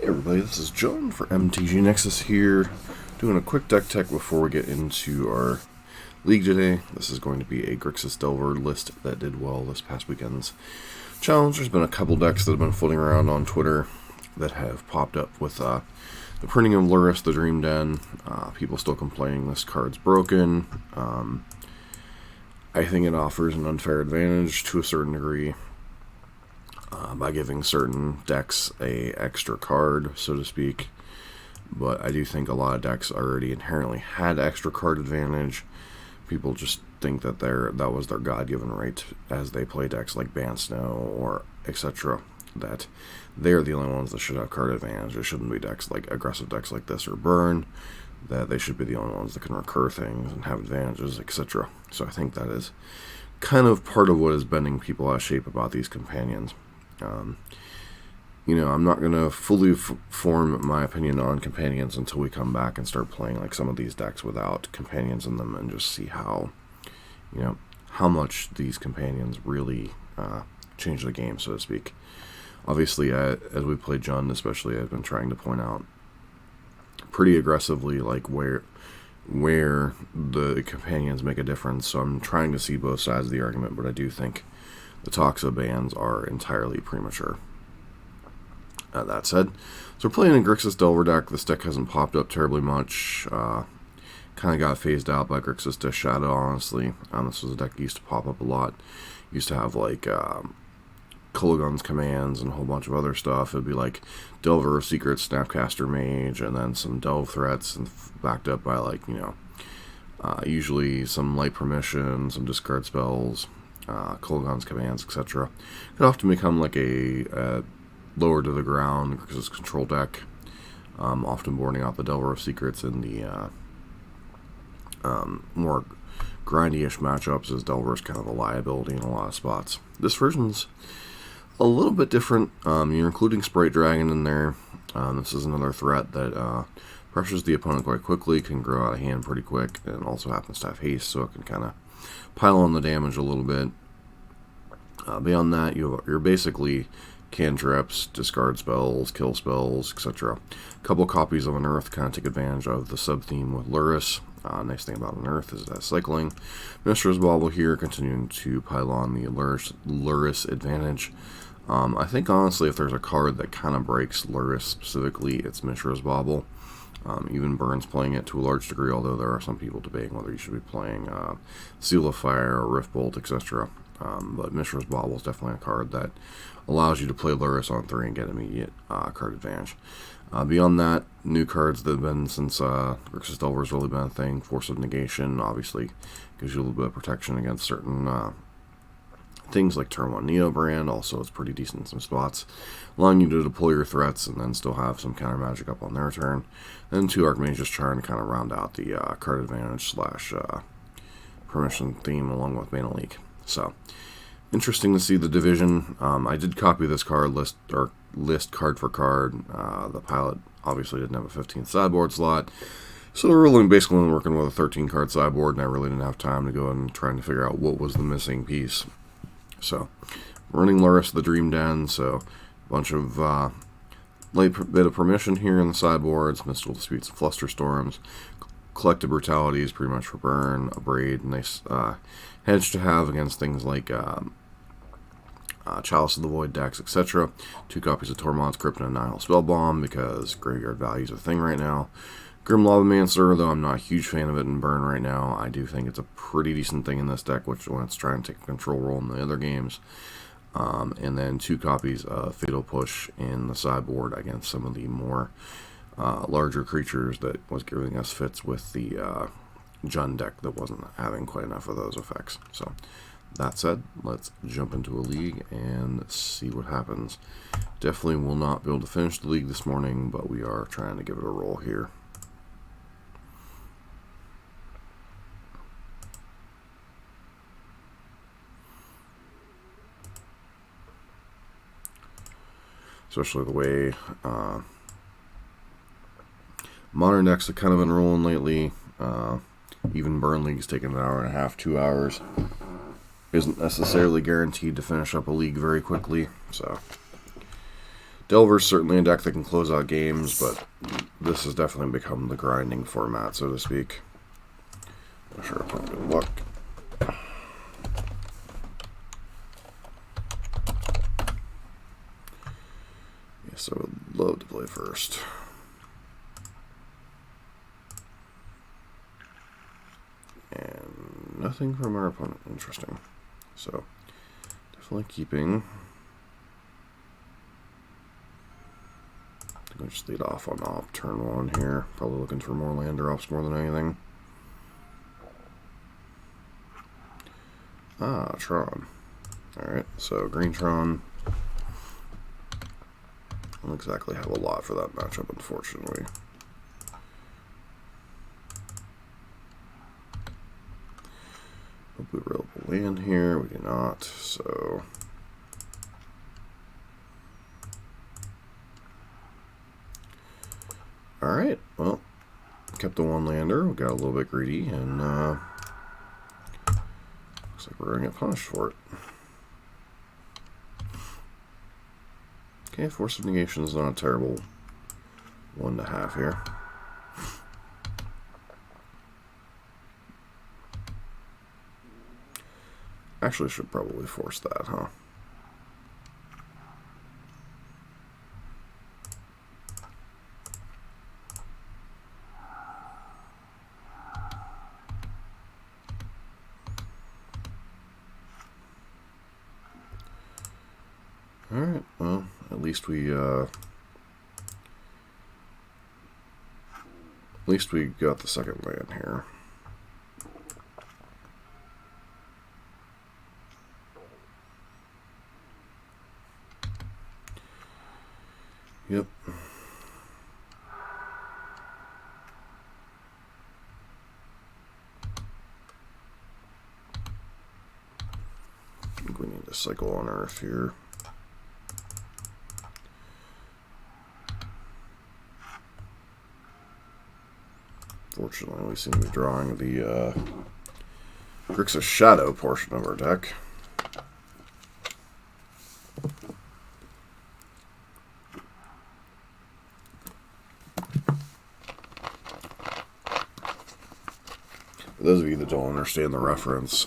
Hey everybody, this is John for MTG Nexus here, doing a quick deck tech before we get into our league today. This is going to be a Grixis Delver list that did well this past weekend's challenge. There's been a couple decks that have been floating around on Twitter that have popped up with the printing of Lurrus, the Dream Den. People still complaining this card's broken. I think it offers an unfair advantage to a certain degree. By giving certain decks a extra card, so to speak. But I do think a lot of decks already inherently had extra card advantage. People just think that that was their God-given right as they play decks like Ban Snow or etc. That they're the only ones that should have card advantage. It shouldn't be decks like aggressive decks like this or Burn. That they should be the only ones that can recur things and have advantages, etc. So I think that is kind of part of what is bending people out of shape about these companions. I'm not going to fully form my opinion on companions until we come back and start playing like some of these decks without companions in them and just see how much these companions really change the game, so to speak. Obviously, as we played Jund especially, I've been trying to point out pretty aggressively like where the companions make a difference, so I'm trying to see both sides of the argument, but I do think the Toxa bans are entirely premature. That said, so we're playing a Grixis Delver deck. This deck hasn't popped up terribly much. Kind of got phased out by Grixis Dish Shadow, honestly. This was a deck that used to pop up a lot. Used to have like Kolaghan's commands and a whole bunch of other stuff. It'd be like Delver of Secrets, Snapcaster Mage, and then some Delve threats, and backed up by like usually some light permission, some discard spells. Kolaghan's commands, etc. Could often become like a lower to the ground Grixis control deck, often boarding out the Delver of Secrets in the more grindy-ish matchups, as Delver is kind of a liability in a lot of spots. This version's a little bit different. You're including Sprite Dragon in there. This is another threat that pressures the opponent quite quickly, can grow out of hand pretty quick, and also happens to have haste, so it can kind of pile on the damage a little bit. Beyond that, you're basically cantrips, discard spells, kill spells, etc. A couple copies of Unearth kind of take advantage of the sub-theme with Lurrus. Nice thing about Unearth is that cycling. Mishra's Bauble here, continuing to pile on the Lurrus advantage. I think, honestly, if there's a card that kind of breaks Lurrus specifically, it's Mishra's Bauble. Even Burn's playing it to a large degree, although there are some people debating whether you should be playing Seal of Fire or Rift Bolt, etc. But Mishra's Bauble is definitely a card that allows you to play Lurrus on 3 and get immediate card advantage. Beyond that, new cards that have been since Grixis Delver has really been a thing. Force of Negation, obviously, gives you a little bit of protection against certain things like Turn 1 Neo Brand. Also, it's pretty decent in some spots, allowing you to deploy your threats and then still have some counter magic up on their turn. And 2 Archmages trying to kind of round out the card advantage / permission theme along with Mana Leak. So, interesting to see the division. I did copy this card list card for card. The pilot obviously didn't have a 15th sideboard slot, so we're really basically working with a 13 card sideboard, and I really didn't have time to go and trying to figure out what was the missing piece. So, running Lurrus the Dream Den, so a bunch of light bit of permission here in the sideboards, Mystical Disputes and Flusterstorms, Collective Brutalities pretty much for Burn, Abrade, nice hedge to have against things like Chalice of the Void decks, etc. 2 copies of Tormod's Crypt and Annihil Spellbomb, because graveyard value is a thing right now. Grim Lavamancer, though I'm not a huge fan of it in Burn right now, I do think it's a pretty decent thing in this deck, which when it's trying to take a control role in the other games. And then 2 copies of Fatal Push in the sideboard against some of the more larger creatures that was giving us fits with the Jund deck that wasn't having quite enough of those effects. So, that said, let's jump into a league and see what happens. Definitely will not be able to finish the league this morning, but we are trying to give it a roll here. Especially the way modern decks have kind of been rolling lately. Even Burn League's taking an hour and a half, 2 hours. Isn't necessarily guaranteed to finish up a league very quickly, so Delver's certainly a deck that can close out games, but this has definitely become the grinding format, so to speak. Not sure if I'm good luck. Yes, I would love to play first. And nothing from our opponent. Interesting. So, definitely keeping. I'm going to just lead off on op turn 1 here. Probably looking for more land drops more than anything. Ah, Tron. Alright, so green Tron. I don't exactly have a lot for that matchup, unfortunately. Hope we were able to land here. We do not, so... Alright, well, kept the one lander. We got a little bit greedy, and looks like we're going to get punished for it. Okay, Force of Negation is not a terrible 1.5 here. Actually, should probably force that, huh? Alright, well, at least we got the second land here. Yep. I think we need to cycle on Earth here. Fortunately, we seem to be drawing the Grixis Shadow portion of our deck. For those of you that don't understand the reference,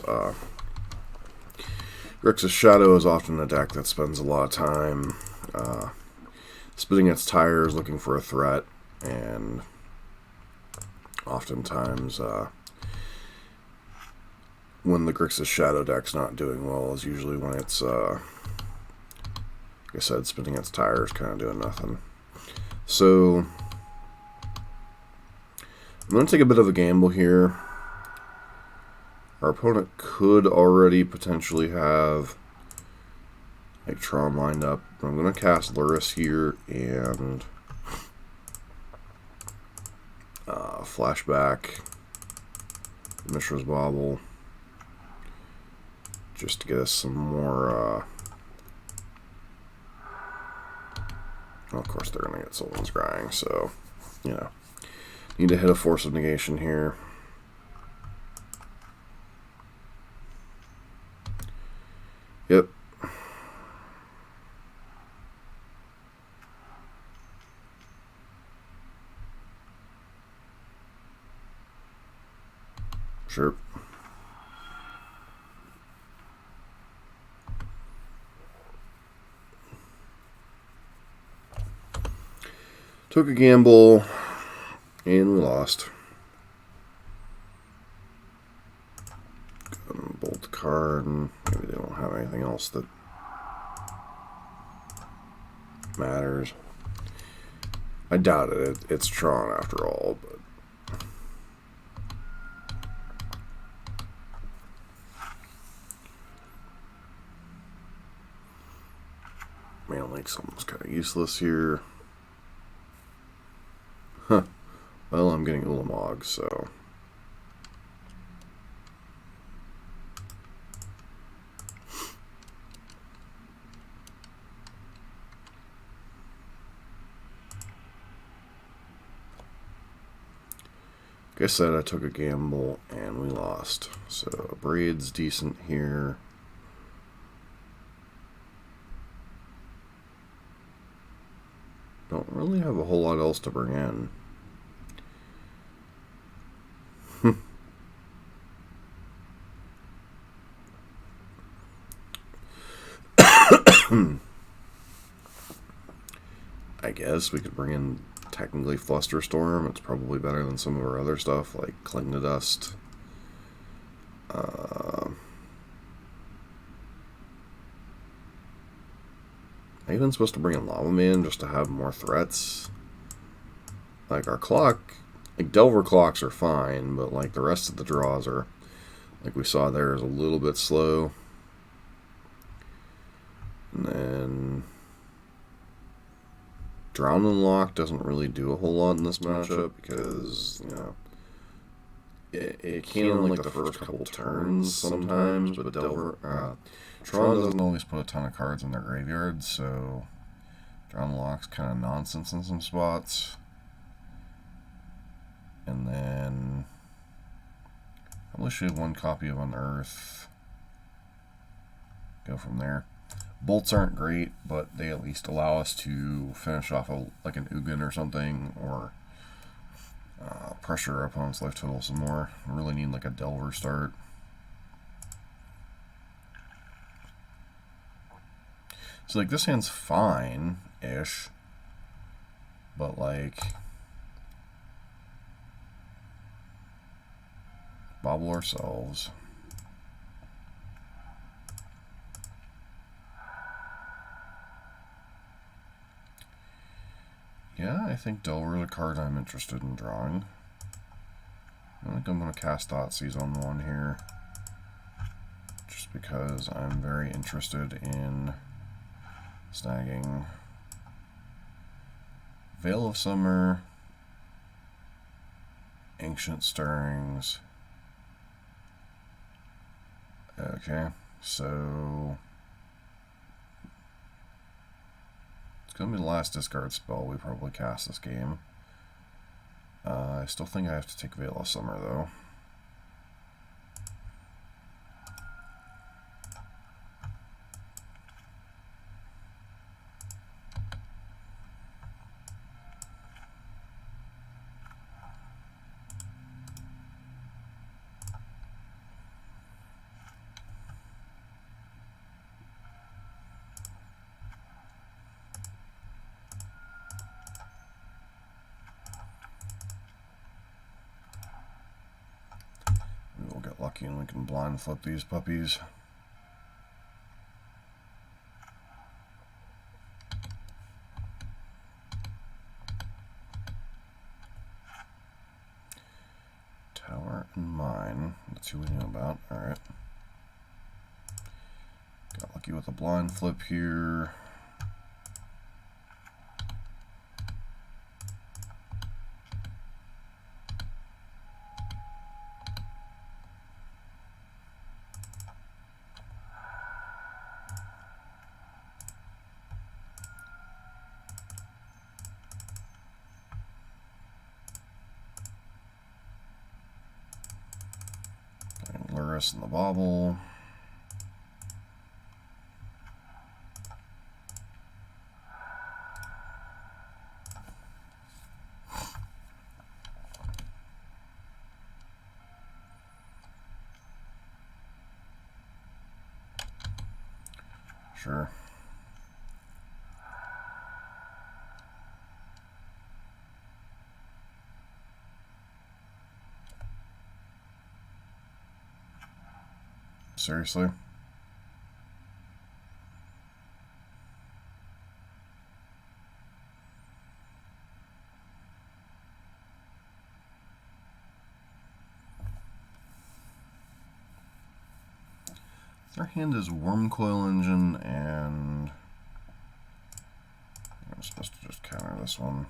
Grixis Shadow is often a deck that spends a lot of time spinning its tires looking for a threat, and oftentimes when the Grixis Shadow deck's not doing well is usually when it's, like I said, spinning its tires, kind of doing nothing. So I'm going to take a bit of a gamble here. Our opponent could already potentially have like Tron lined up. I'm going to cast Lurrus here and flashback Mishra's Bauble just to get us some more well, of course they're going to get Sultan's Scrying, so you know, need to hit a Force of Negation here. Yep. Sure. Took a gamble, and we lost. Bolt card, and maybe they don't have anything else that matters. I doubt it. It's Tron after all, but Man Lake something's kind of useless here. Huh. Well, I'm getting Ulamog, so like I said, I took a gamble and we lost. So a Braid's decent here. don't really have a whole lot else to bring in. I guess we could bring in technically Flusterstorm. It's probably better than some of our other stuff like Cling to Dust. I'm even supposed to bring in Lava Man just to have more threats. Like our clock, like Delver clocks are fine, but like the rest of the draws are, like we saw there, is a little bit slow. And then Drowning Lock doesn't really do a whole lot in this matchup because, you know, it can on like the first couple turns sometimes, but Delver, Tron doesn't always put a ton of cards in their graveyard, so Drowning Lock's kind of nonsense in some spots. And then probably should have one copy of Unearth. Go from there. Bolts aren't great, but they at least allow us to finish off like an Ugin or something, or pressure our opponent's life total some more. We really need like a Delver start. So like this hand's fine-ish, but like bobble ourselves. Yeah, I think Delver is a card I'm interested in drawing. I think I'm going to cast Thoughtseize on one here, just because I'm very interested in snagging Veil of Summer, Ancient Stirrings. Okay, so it's going to be the last discard spell we probably cast this game. I still think I have to take Veil of Summer, though. We'll get lucky and we can blind flip these puppies. Tower and Mine. That's who we knew about. Alright. Got lucky with a blind flip here. Lurrus in the bobble. Sure. Seriously? Their hand is Wormcoil Engine, and I'm supposed to just counter this one.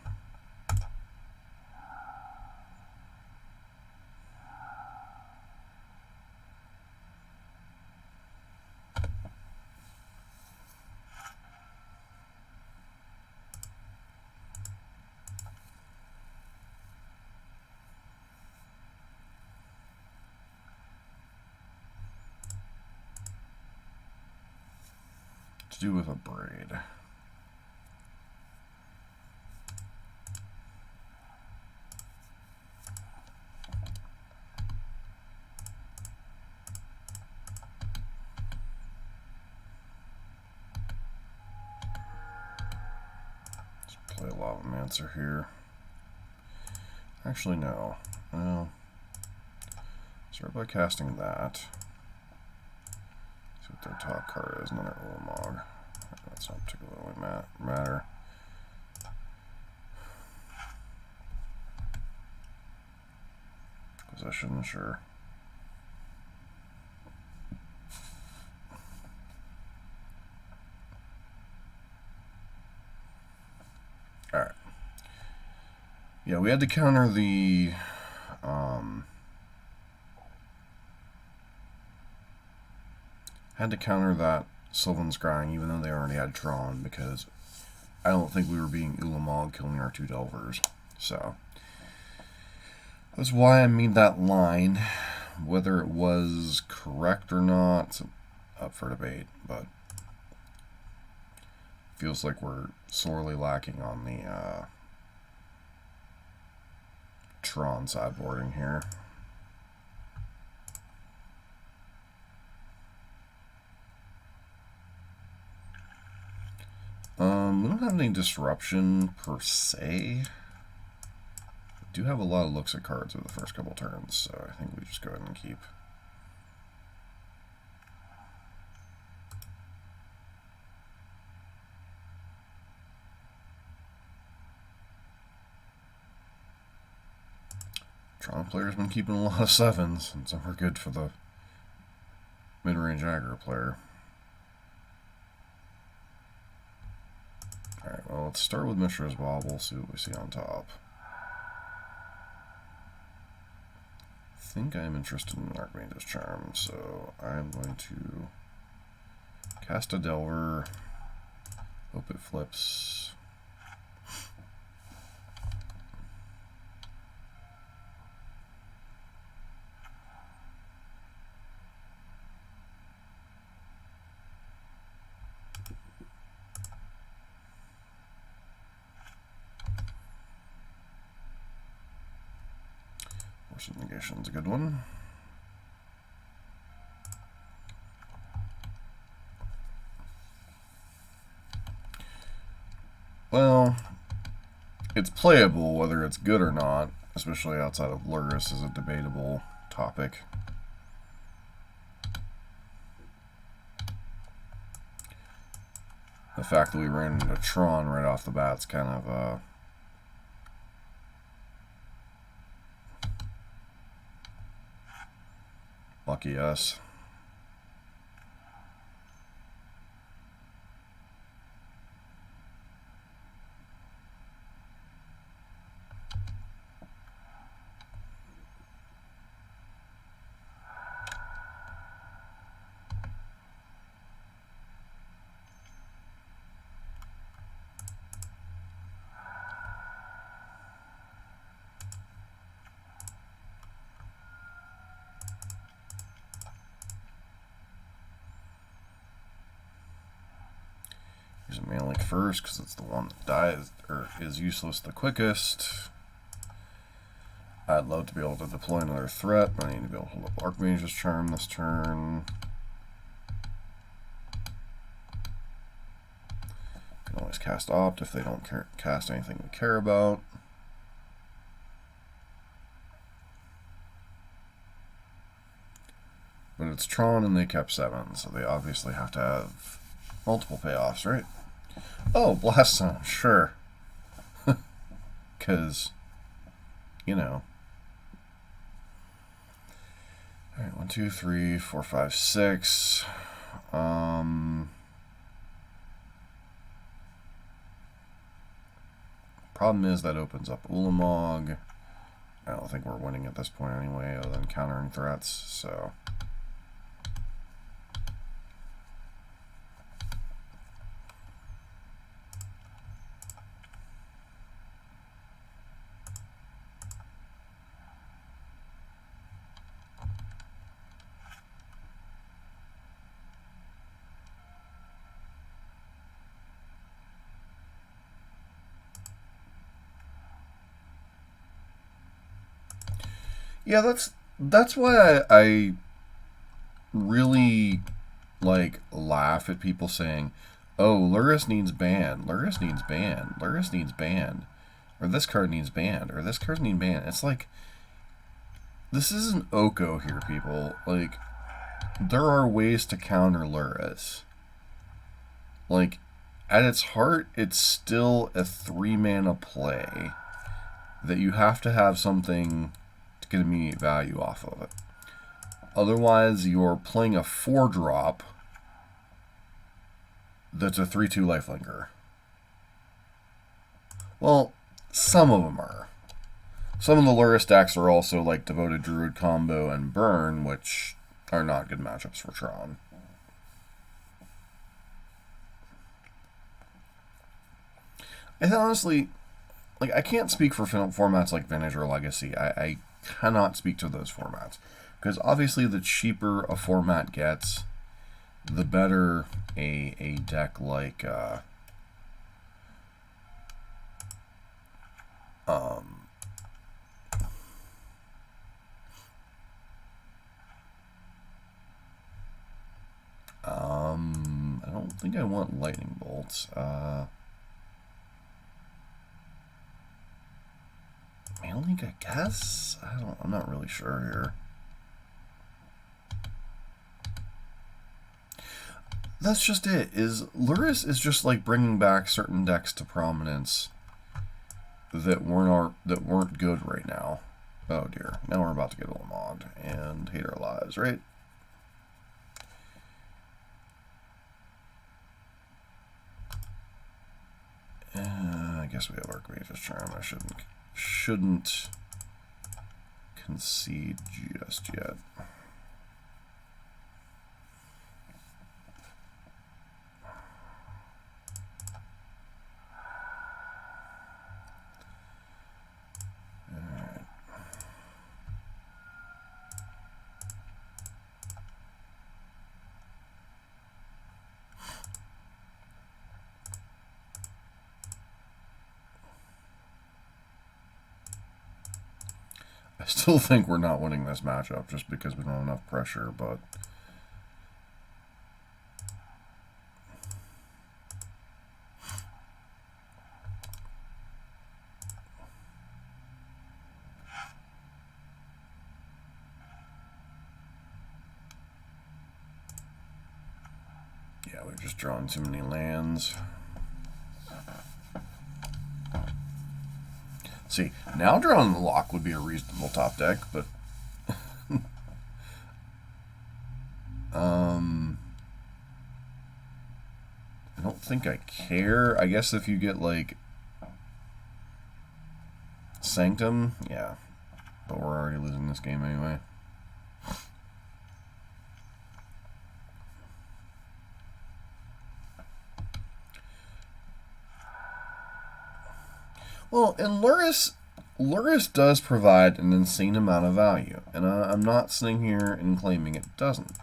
To do with a braid. play Lavamancer here. Actually, no. Well, start by casting that. See what their top card is. Another Ulamog. That's not particularly matter. Possession, sure. Alright. Yeah, we had to counter the that Sylvan's Scrying, even though they already had Tron, because I don't think we were being Ulamog killing our 2 Delvers. So that's why I made that line. Whether it was correct or not, it's up for debate, but feels like we're sorely lacking on the Tron sideboarding here. We don't have any disruption per se. We do have a lot of looks at cards over the first couple turns, so I think we just go ahead and keep. Tron player's been keeping a lot of 7s, and some are good for the mid-range aggro player. Alright, well, let's start with Mishra's Bauble, see what we see on top. I think I'm interested in Archmage's Charm, so I'm going to cast a Delver, hope it flips. Force of Negation's a good one. Well, it's playable, whether it's good or not, especially outside of Lurrus, is a debatable topic. The fact that we ran into Tron right off the bat is kind of lucky us. Use a Malik first because it's the one that dies or is useless the quickest. I'd love to be able to deploy another threat, but I need to be able to hold up Archmage's Charm this turn. Can always cast Opt if they don't cast anything we care about. But it's Tron and they kept 7, so they obviously have to have multiple payoffs, right? Oh, Blast Zone, sure. Because, you know. Alright, 1, 2, 3, 4, 5, 6. Problem is that opens up Ulamog. I don't think we're winning at this point anyway, other than countering threats, so. Yeah, that's why I really like laugh at people saying, Oh, Lurrus needs banned. Lurrus needs banned. Lurrus needs banned. Or this card needs banned. Or this card needs banned. It's like, this isn't Oko here, people. Like, there are ways to counter Lurrus. Like, at its heart, it's still a 3-mana play that you have to have something to get immediate value off of it. Otherwise, you're playing a 4-drop that's a 3/2 lifelinker. Well, some of them are. Some of the Lurrus decks are also like Devoted Druid combo and Burn, which are not good matchups for Tron. I honestly, like, I can't speak for formats like Vintage or Legacy. I cannot speak to those formats. Because obviously the cheaper a format gets, the better a deck like I don't think I want lightning bolts. Mailing, I guess? I'm not really sure here. That's just it. Lurrus is just like bringing back certain decks to prominence that weren't good right now. Oh dear. Now we're about to get a little mogged and hate our lives, right? I guess we have Archmage's Charm. I shouldn't concede just yet. I still think we're not winning this matchup just because we don't have enough pressure, but yeah, we've just drawn too many lands. See, now drawing the lock would be a reasonable top deck, but I don't think I care. I guess if you get like Sanctum, yeah, but we're already losing this game anyway. Well, and Lurrus does provide an insane amount of value, and I'm not sitting here and claiming it doesn't.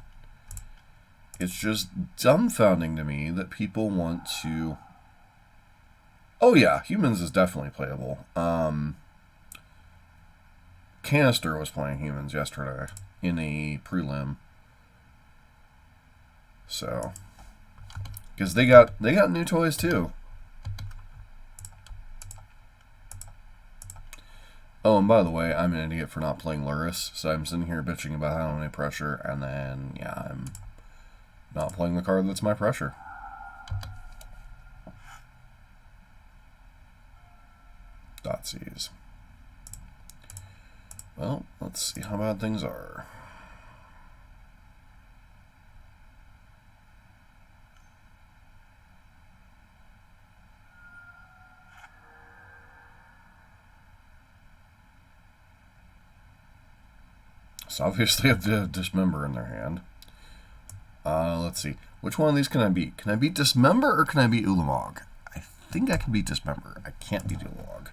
It's just dumbfounding to me that people want to... Oh yeah, Humans is definitely playable. Canister was playing Humans yesterday in a prelim. So, because they got new toys too. Oh, and by the way, I'm an idiot for not playing Lurrus, so I'm sitting here bitching about how many pressure, and then, yeah, I'm not playing the card that's my pressure. Dotsies. Well, let's see how bad things are. So obviously I have the Dismember in their hand. Let's see. Which one of these can I beat? Can I beat Dismember or can I beat Ulamog? I think I can beat Dismember. I can't beat Ulamog.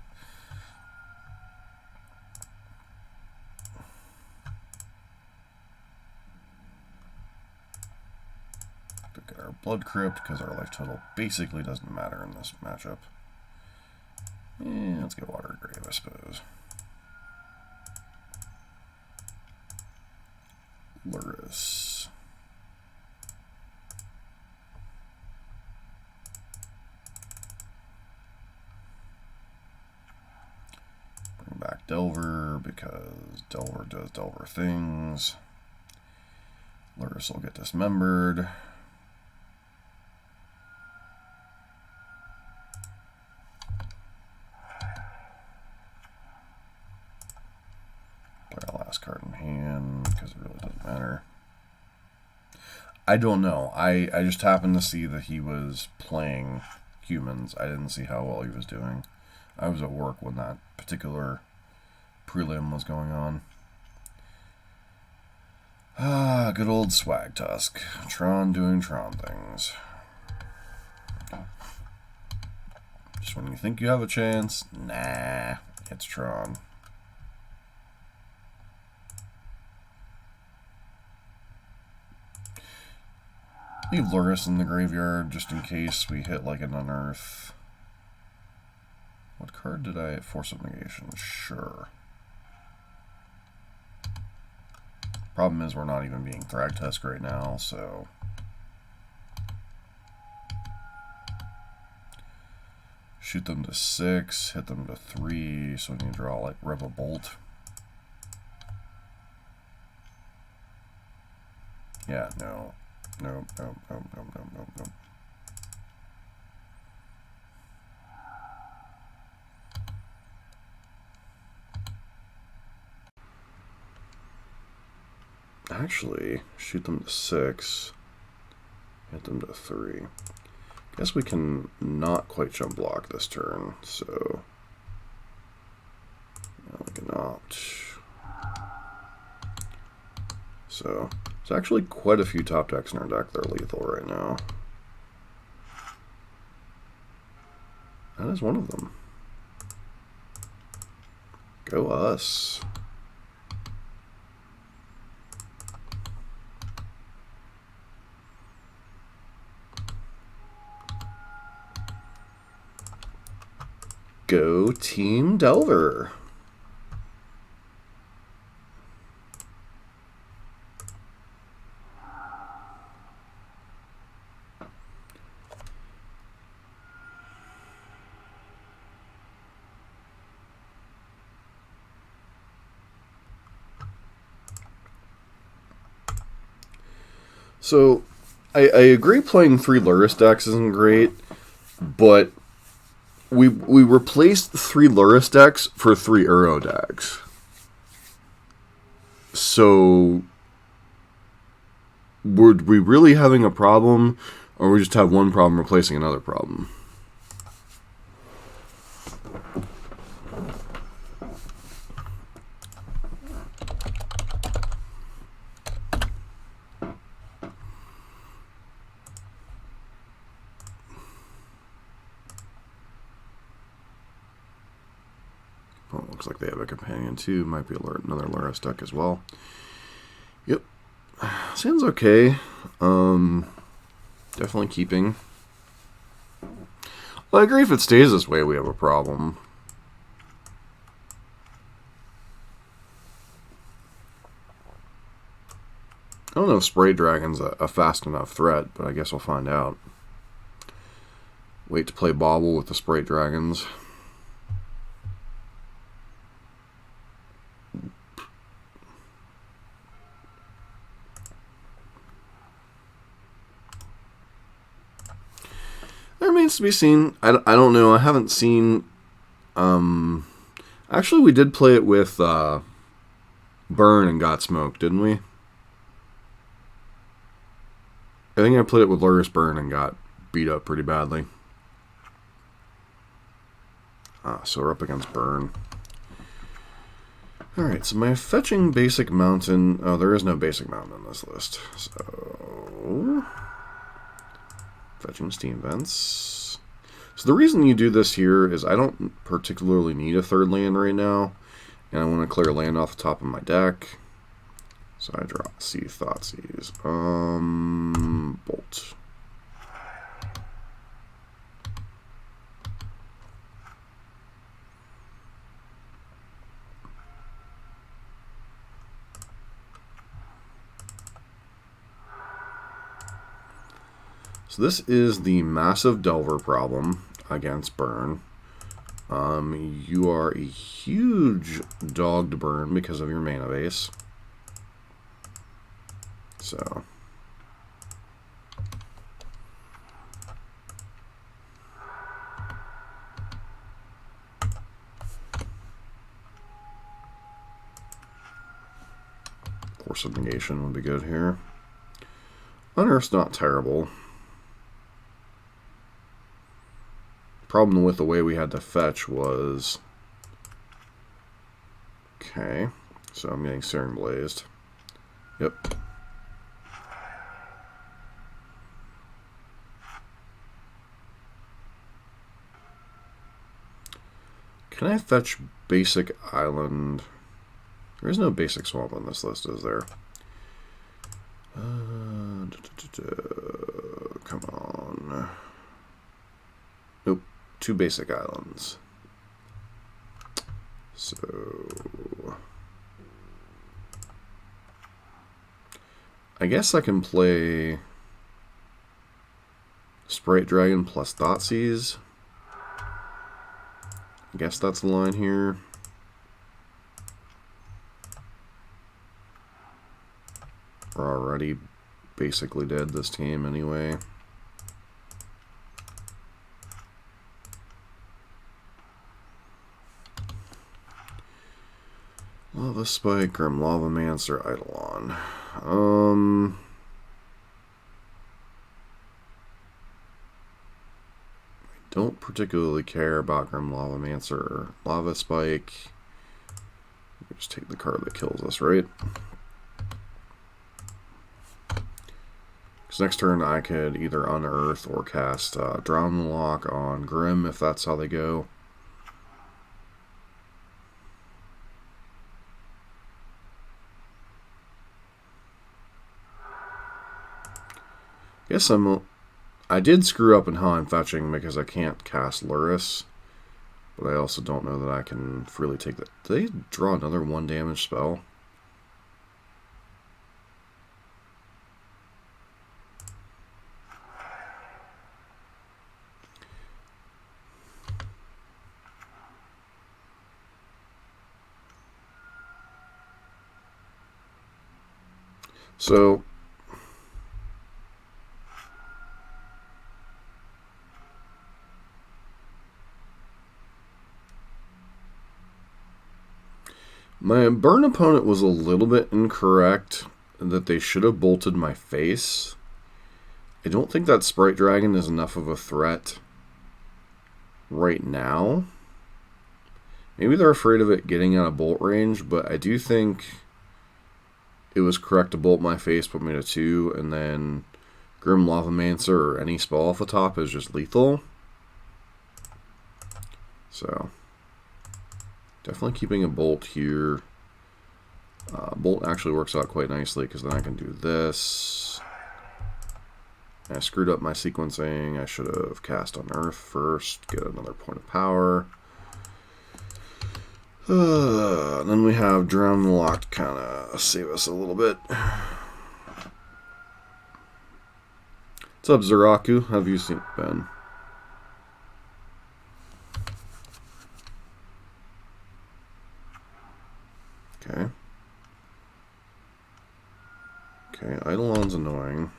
Look at our Blood Crypt because our life total basically doesn't matter in this matchup. Let's get Water Grave, I suppose. Lurrus. Delver because Delver does Delver things. Lurrus will get dismembered. Play our last card in hand because it really doesn't matter. I don't know. I just happened to see that he was playing humans. I didn't see how well he was doing. I was at work when that particular prelim was going on. Ah, good old Swag Tusk. Tron doing Tron things. Just when you think you have a chance, nah, it's Tron. Leave Lurrus in the graveyard just in case we hit like an unearth. What card did I... Force of Negation, sure. Problem is we're not even being Thragtusk right now, so... Shoot them to 6, hit them to 3, so we need to draw like Rev a Bolt. Yeah, no. Nope. Actually, shoot them to 6, hit them to 3. Guess we can not quite jump block this turn, so we can opt. So there's actually quite a few top decks in our deck that are lethal right now. That is one of them. Go us. Go Team Delver. So, I agree playing 3 Lurrus decks isn't great, but we replaced 3 Lurrus decks for 3 Uro decks. So, were we really having a problem, or we just have one problem replacing another problem? Well, it looks like they have a companion too. Might be another Lurrus deck as well. Yep. Sounds okay. Definitely keeping. Well, I agree if it stays this way, we have a problem. I don't know if Spray Dragon's a fast enough threat, but I guess we'll find out. Wait to play Bobble with the Spray Dragons. That remains to be seen. I don't know. I haven't seen... Actually, we did play it with Burn and got smoked, didn't we? I think I played it with Lurrus Burn and got beat up pretty badly. So we're up against Burn. Alright, so my fetching basic mountain... Oh, there is no basic mountain on this list. So... Fetching Steam Vents. So the reason you do this here is I don't particularly need a 3rd land right now. And I want to clear land off the top of my deck. So I draw Sea Thoughtseize. Bolt. So this is the massive Delver problem against Burn. You are a huge dog to burn because of your mana base. So. Force of negation would be good here. Unearth's not terrible. Problem with the way we had to fetch was... Okay, so I'm getting Searing Blazed. Yep. Can I fetch basic island? There is no basic swamp on this list, is there? Come on. Nope. 2 basic islands. So... I guess I can play Sprite Dragon plus Thoughtseize. I guess that's the line here. We're already basically dead, this team, anyway. Lava Spike, Grim Lavamancer, Eidolon. I don't particularly care about Grim Lavamancer or Lava Spike. We just take the card that kills us, right? Because next turn I could either unearth or cast Drown the Lock on Grim if that's how they go. Guess I did screw up in how I'm fetching because I can't cast Lurrus, but I also don't know that I can freely take that. Did they draw another 1 damage spell? So my burn opponent was a little bit incorrect that they should have bolted my face. I don't think that Sprite Dragon is enough of a threat right now. Maybe they're afraid of it getting out of bolt range, but I do think it was correct to bolt my face, put me to 2, and then Grim Lavamancer or any spell off the top is just lethal. So, definitely keeping a bolt here. Bolt actually works out quite nicely because then I can do this. I screwed up my sequencing. I should have cast on Earth first, get another point of power. Then we have Drown the Lock to kind of save us a little bit. What's up, Zeraku? How have you seen Ben? Okay. Okay, Eidolon's annoying.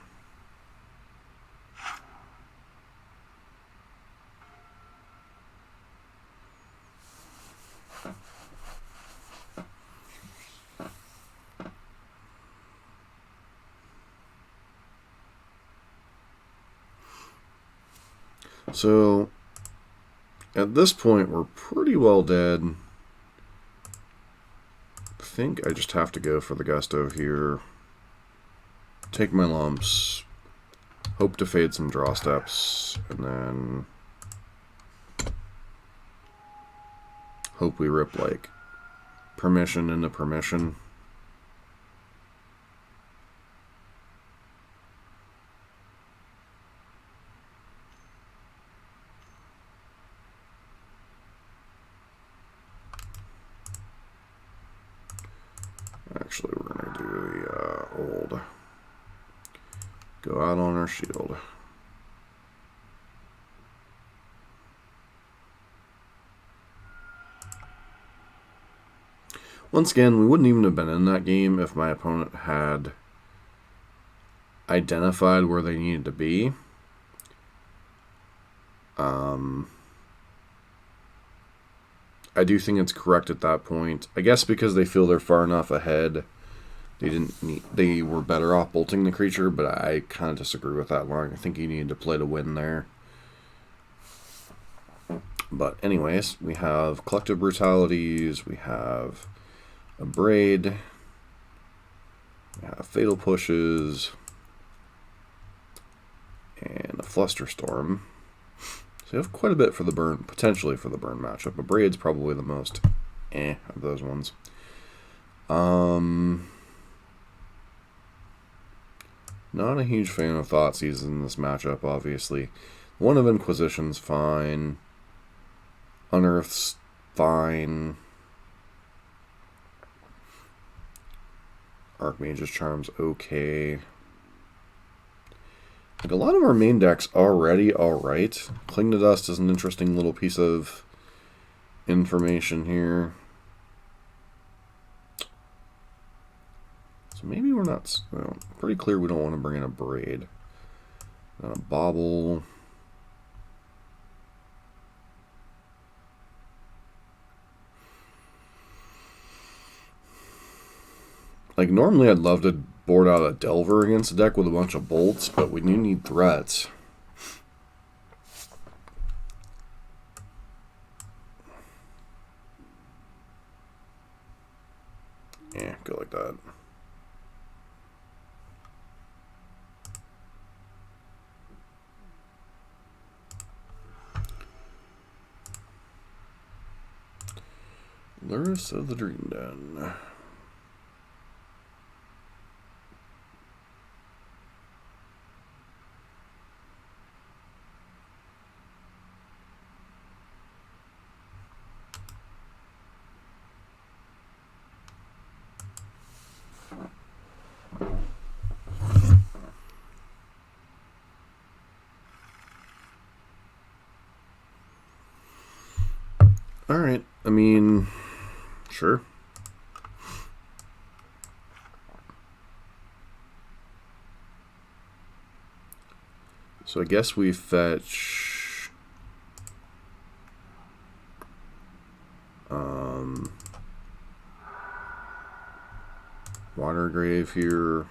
So, at this point, we're pretty well dead. I think I just have to go for the Gusto here. Take my lumps. Hope to fade some draw steps. And then hope we rip, like, permission into permission. Actually, we're going to do the old go out on our shield. Once again, we wouldn't even have been in that game if my opponent had identified where they needed to be. I do think it's correct at that point. I guess because they feel they're far enough ahead, they were better off bolting the creature, but I kind of disagree with that line. I think you need to play to win there. But anyways, we have Collective Brutalities, we have a Braid, we have Fatal Pushes, and a Flusterstorm. So you have quite a bit for the burn, potentially for the burn matchup. A Braid's probably the most of those ones. Not a huge fan of Thoughtseize in this matchup, obviously. One of Inquisition's fine. Unearth's fine. Archmage's Charm's okay. Like, a lot of our main decks already alright. Cling to Dust is an interesting little piece of information here. So maybe we're not... Well, pretty clear we don't want to bring in a Braid. Not a Bauble. Like, normally I'd love to board out a Delver against a deck with a bunch of bolts, but we do need threats. Yeah, go like that. Lurrus of the Dream Den. Alright, I mean, sure. So I guess we fetch Watergrave here.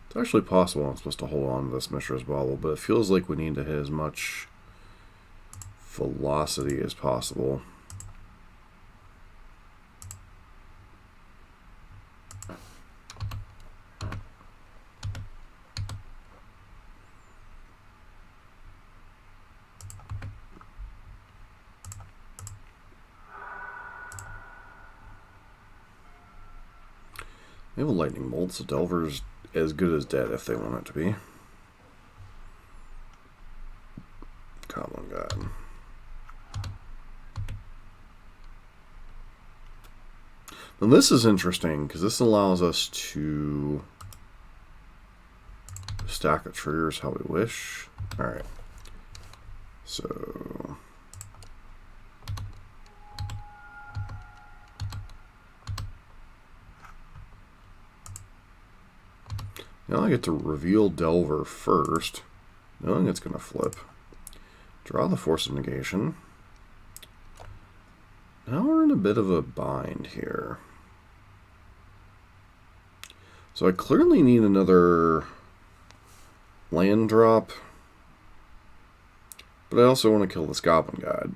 It's actually possible I'm supposed to hold on to this Mishra's Bauble, but it feels like we need to hit as much velocity as possible. We have a Lightning Bolt, so Delver's as good as dead if they want it to be. Goblin God. Now this is interesting, because this allows us to stack the triggers how we wish. Alright. So... now I get to reveal Delver first, knowing it's going to flip. Draw the Force of Negation. Now we're in a bit of a bind here. So I clearly need another land drop, but I also want to kill this Goblin God.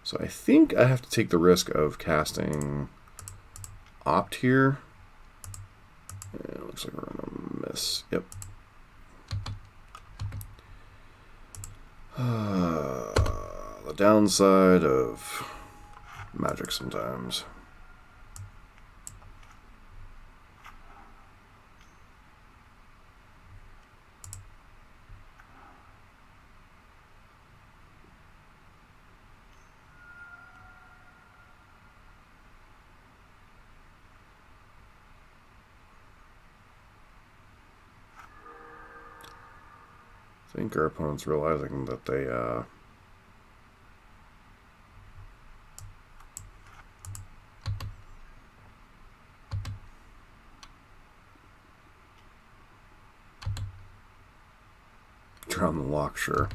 So I think I have to take the risk of casting Opt here. It looks like we're going to miss. Yep. The downside of Magic sometimes. I think our opponent's realizing that they drown the lock, sure.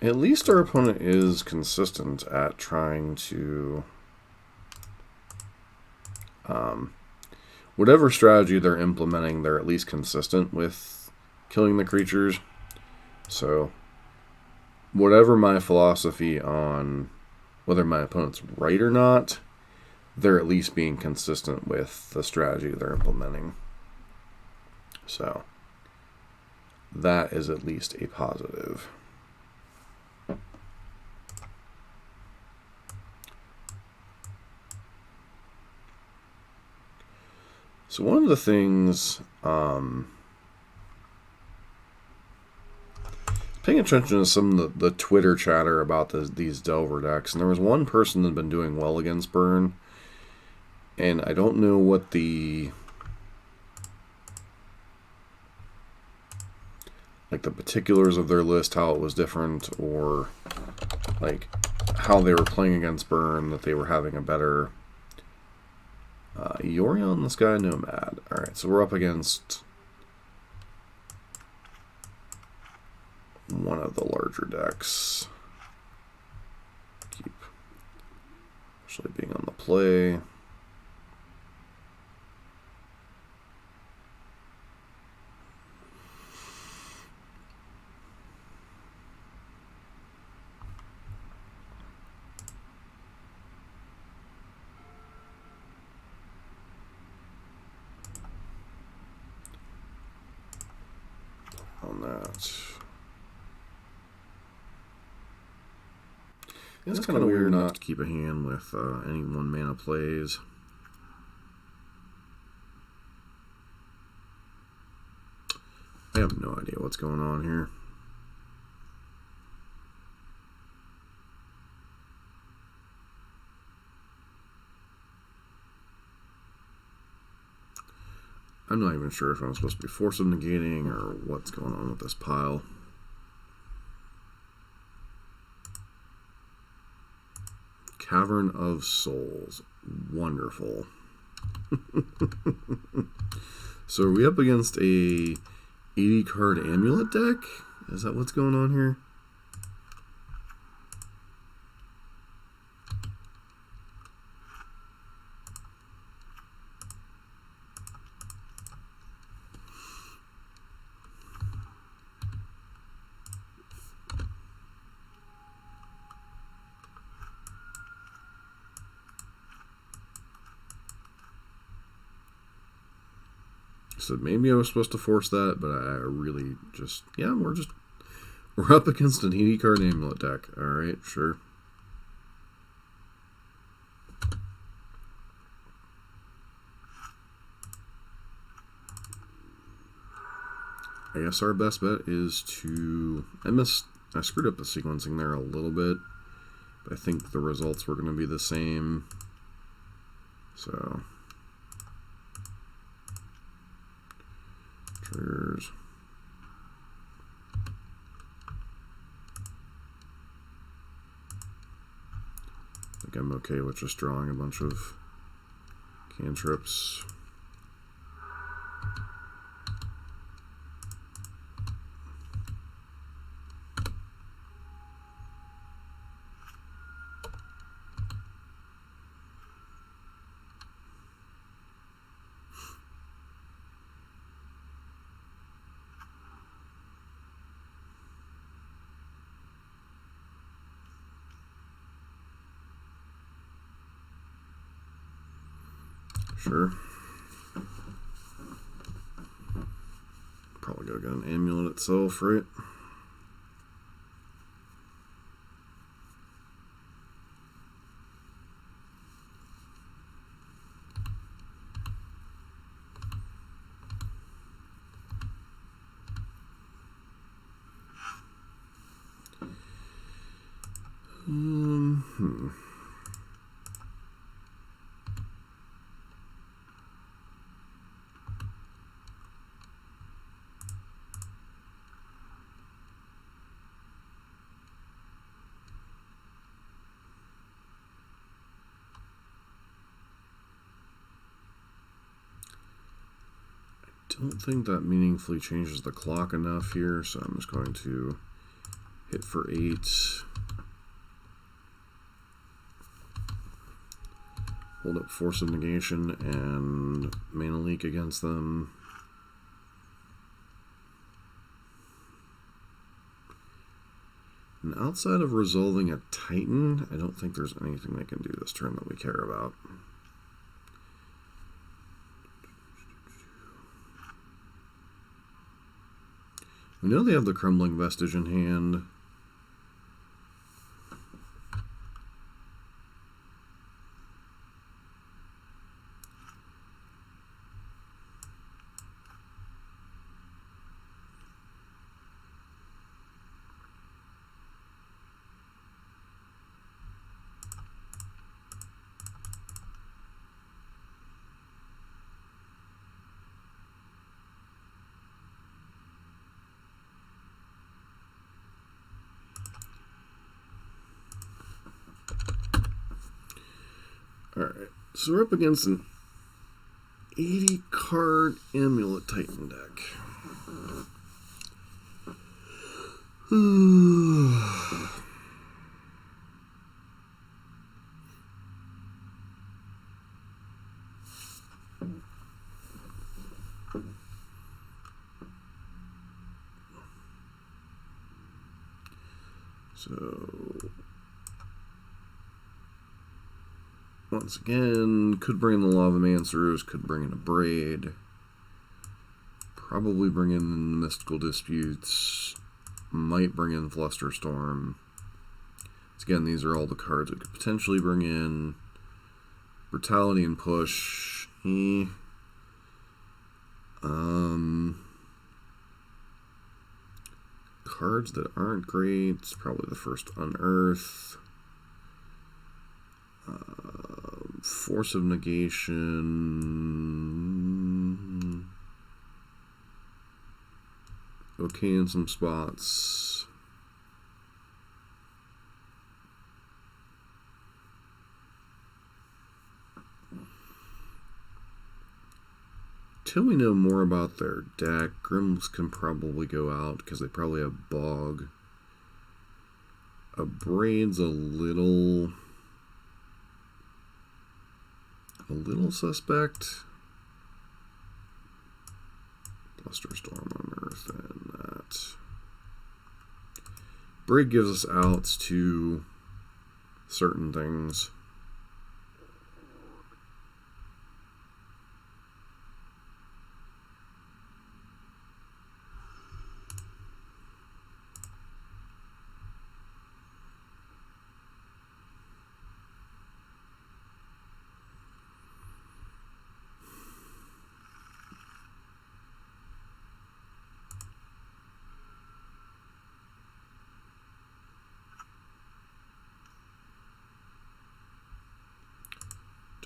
At least our opponent is consistent at trying to whatever strategy they're implementing, they're at least consistent with killing the creatures. So whatever my philosophy on whether my opponent's right or not, they're at least being consistent with the strategy they're implementing. So that is at least a positive. So one of the things, paying attention to some of the Twitter chatter about these Delver decks, and there was one person that had been doing well against Burn, and I don't know what the particulars of their list, how it was different, or like how they were playing against Burn, that they were having a better Yorion the Sky Nomad. Alright, so we're up against one of the larger decks. Keep actually being on the play. On that. It's kind of weird not to keep a hand with any 1 mana plays. I have no idea what's going on here. I'm not even sure if I'm supposed to be force of negating or what's going on with this pile. Cavern of Souls. Wonderful. So are we up against a 80 card Amulet deck? Is that what's going on here? So maybe I was supposed to force that, but I really just, yeah, we're up against an 80 card Amulet deck. Alright, sure. I guess our best bet is to, I screwed up the sequencing there a little bit, but I think the results were going to be the same. So triggers. I think I'm okay with just drawing a bunch of cantrips. Sure. Probably go get an amulet itself, right? don't think that meaningfully changes the clock enough here, so I'm just going to hit for 8. Hold up Force of Negation and Mana Leak against them. And outside of resolving a Titan, I don't think there's anything they can do this turn that we care about. We know they have the Crumbling Vestige in hand. Alright, so we're up against an 80 card Amulet Titan deck. So once again, could bring in the Lavamancers, could bring in a Braid, probably bring in Mystical Disputes, might bring in Flusterstorm. So again, these are all the cards we could potentially bring in. Brutality and Push. Cards that aren't great, it's probably the first Unearth. Force of Negation. Okay in some spots. Till we know more about their deck, Grims can probably go out because they probably have Bog. A Braid's a little suspect. Flusterstorm on Earth and that. Braid gives us outs to certain things.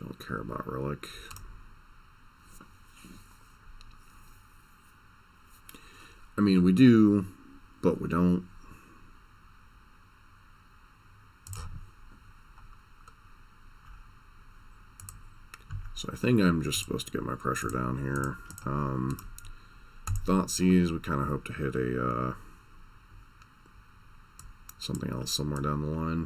Don't care about Relic. I mean, we do, but we don't. So I think I'm just supposed to get my pressure down here. Thoughtseize, we kind of hope to hit a something else somewhere down the line.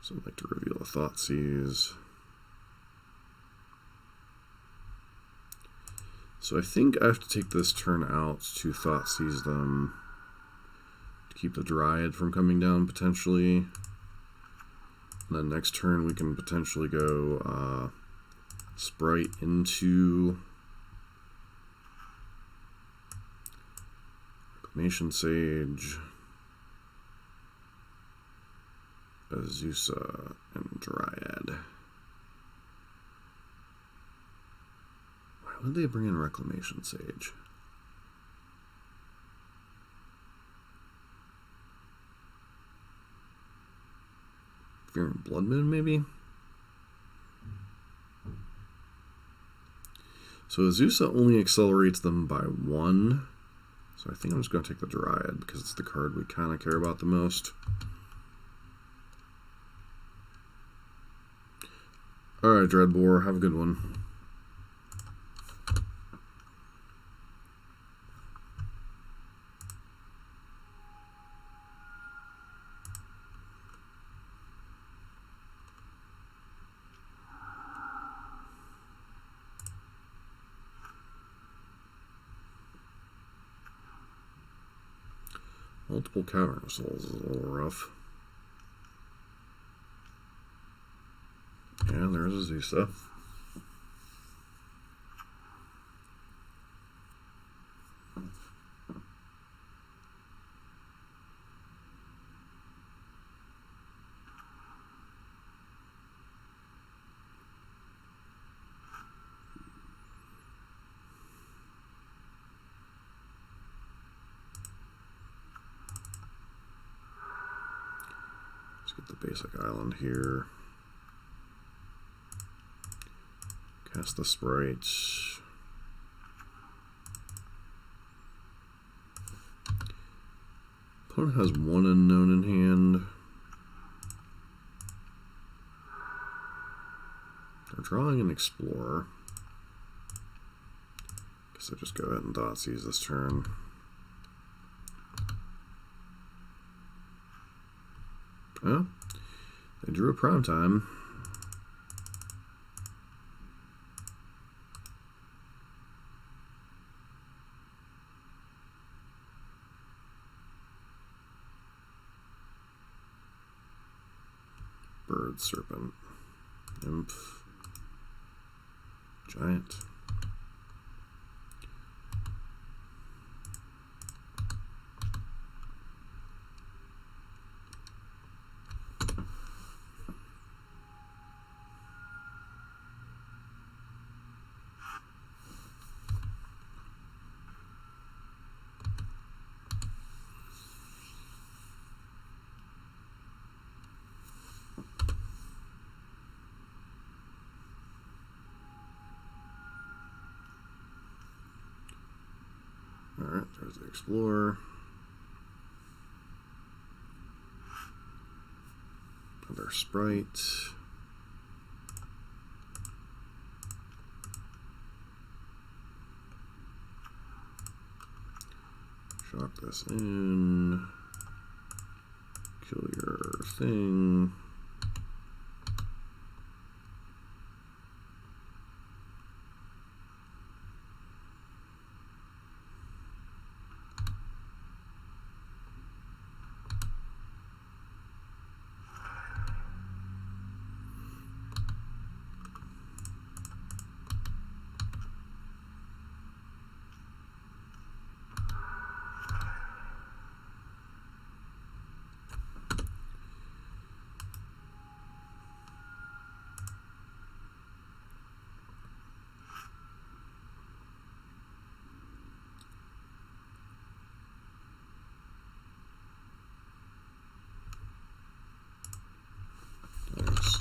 So I'd like to reveal a Thoughtseize. So I think I have to take this turn out to Thoughtseize them to keep the Dryad from coming down potentially. And then next turn we can potentially go Sprite into Reclamation Sage, Azusa, and Dryad. Why would they bring in Reclamation Sage? Fearing Blood Moon, maybe? So Azusa only accelerates them by 1. So I think I'm just going to take the Dryad because it's the card we kind of care about the most. Alright, Dreadbore, have a good one. Multiple Cavern Souls is a little rough. And there's Azusa. Let's get the basic island here. Cast the sprites. Opponent has 1 unknown in hand. They're drawing an Explorer. Guess I just go ahead and Thoughtseize this turn. Oh, they drew a Prime Time. Bird, Serpent, Nymph, Giant. Alright, there's the Explorer. Another Sprite. Shock this in. Kill your thing. Nice.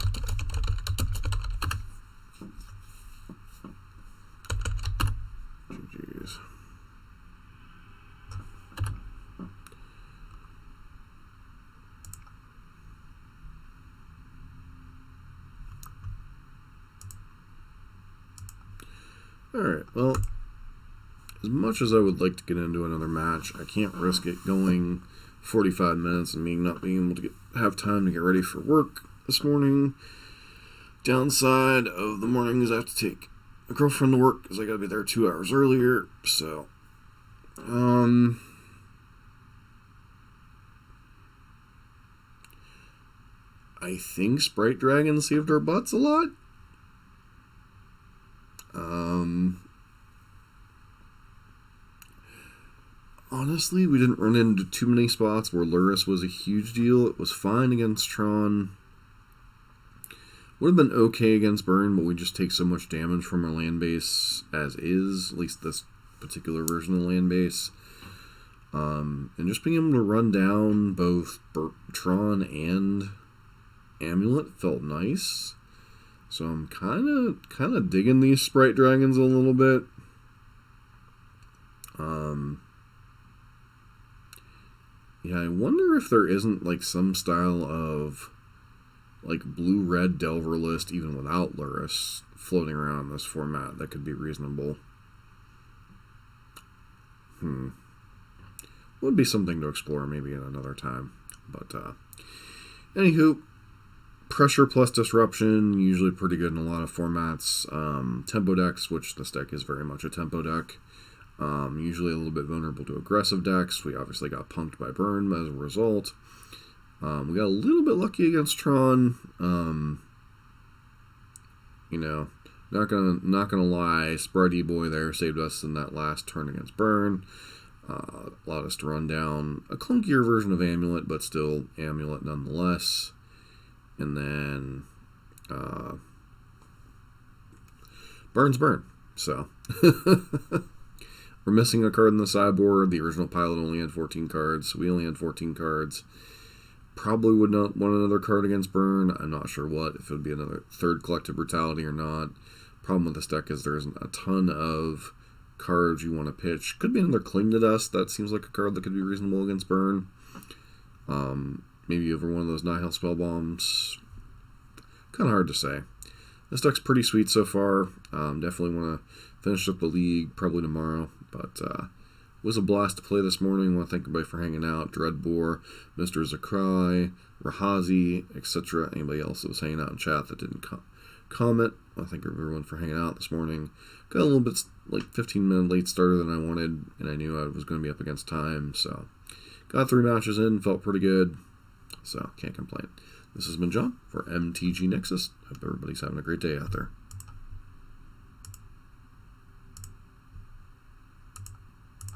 GG's. Alright, well, as much as I would like to get into another match, I can't risk it going 45 minutes and me not being able to have time to get ready for work this morning. Downside of the morning is I have to take my girlfriend to work because I gotta be there 2 hours earlier, so I think Sprite Dragon saved our butts a lot. Honestly, we didn't run into too many spots where Lurrus was a huge deal. It was fine against Tron. Would have been okay against Burn, but we just take so much damage from our land base as is, at least this particular version of land base. And just being able to run down both Tron and Amulet felt nice. So I'm kind of digging these Sprite Dragons a little bit. Yeah, I wonder if there isn't like some style of like blue-red Delver list even without Lurrus floating around in this format that could be reasonable. Would be something to explore maybe at another time. But anywho, pressure plus disruption, usually pretty good in a lot of formats. Tempo decks, which this deck is very much a tempo deck. Usually a little bit vulnerable to aggressive decks. We obviously got punked by Burn as a result. We got a little bit lucky against Tron. You know, not gonna lie, Spready Boy there saved us in that last turn against Burn. Allowed us to run down a clunkier version of Amulet, but still Amulet nonetheless. And then Burn's Burn. So we're missing a card in the sideboard. The original pilot only had 14 cards. We only had 14 cards. Probably would not want another card against Burn. I'm not sure what, if it would be another third Collective Brutality or not. Problem with this deck is there isn't a ton of cards you want to pitch. Could be another Cling to Dust. That seems like a card that could be reasonable against Burn. Maybe over one of those Nihil Spell Bombs. Kind of hard to say. This deck's pretty sweet so far. Definitely want to finish up the league probably tomorrow. But it was a blast to play this morning. I want to thank everybody for hanging out. Dreadbore, Mr. Zakrai, Rahazi, etc. Anybody else that was hanging out in chat that didn't comment. I want to thank everyone for hanging out this morning. Got a little bit like 15-minute late starter than I wanted, and I knew I was going to be up against time. So got 3 matches in, felt pretty good. So can't complain. This has been John for MTG Nexus. Hope everybody's having a great day out there.